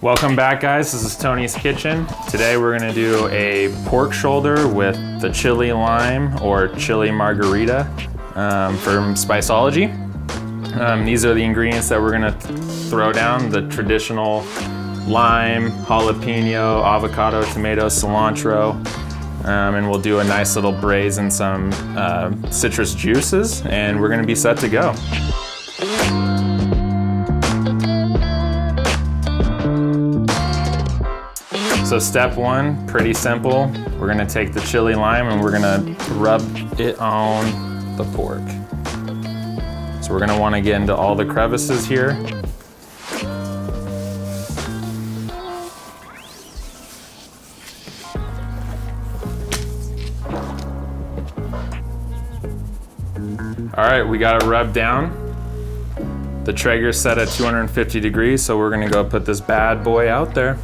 Welcome back, guys. This is Tony's Kitchen. Today we're gonna do a pork shoulder with the Chile Lime or Chile Margarita from Spiceology. These are the ingredients that we're gonna throw down: the traditional lime, jalapeno, avocado, tomato, cilantro, and we'll do a nice little braise in some citrus juices, and we're gonna be set to go. So step one, pretty simple. We're gonna take the chili lime and we're gonna rub it on the pork. So we're gonna wanna get into all the crevices here. All right, we got it rubbed down. The Traeger's set at 250 degrees, so we're gonna go put this bad boy out there.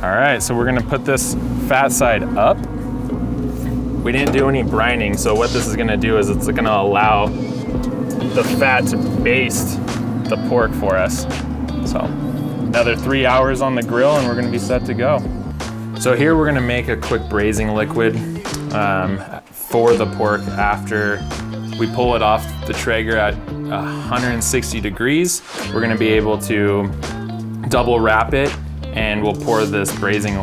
All right, so we're gonna put this fat side up. We didn't do any brining, so what this is gonna do is it's gonna allow the fat to baste the pork for us. So another 3 hours on the grill and we're gonna be set to go. So here we're gonna make a quick braising liquid for the pork after we pull it off the Traeger at 160 degrees. We're gonna be able to double wrap it, and we'll pour this braising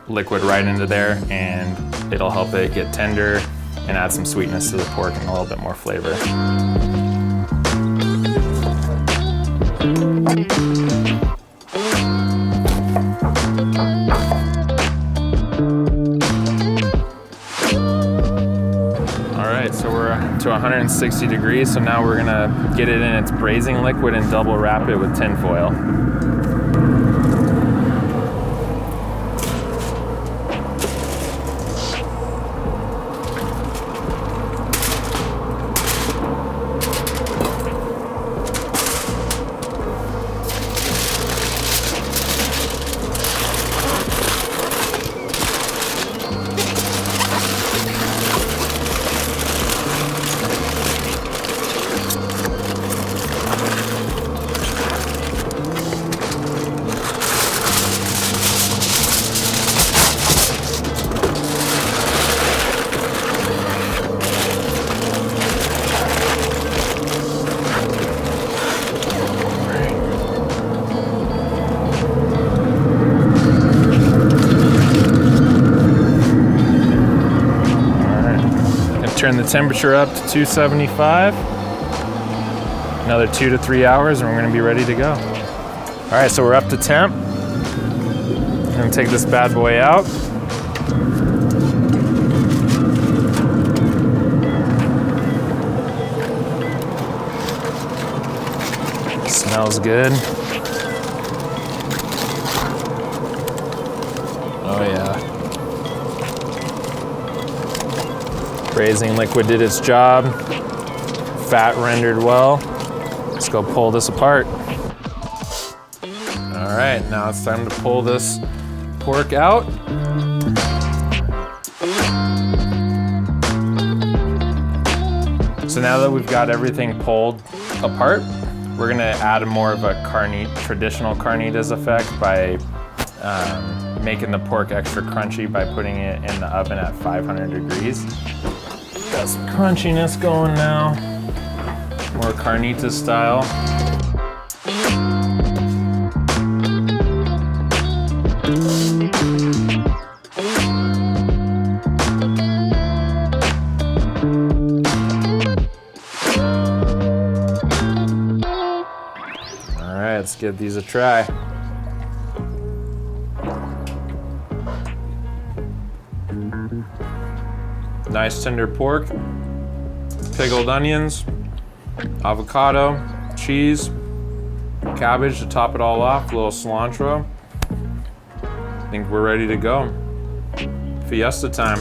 liquid right into there, and it'll help it get tender and add some sweetness to the pork and a little bit more flavor. All right, so we're to 160 degrees, so now we're gonna get it in its braising liquid and double wrap it with tin foil. Turn the temperature up to 275. Another 2 to 3 hours and we're gonna be ready to go. All right, so we're up to temp. I'm gonna take this bad boy out. Smells good. Oh yeah. Braising liquid did its job. Fat rendered well. Let's go pull this apart. All right, now it's time to pull this pork out. So now that we've got everything pulled apart, we're gonna add more of a traditional carnitas effect by making the pork extra crunchy by putting it in the oven at 500 degrees. Got some crunchiness going now. More Carnitas style. All right, let's give these a try. Nice tender pork, pickled onions, avocado, cheese, cabbage to top it all off, a little cilantro. I think we're ready to go. Fiesta time.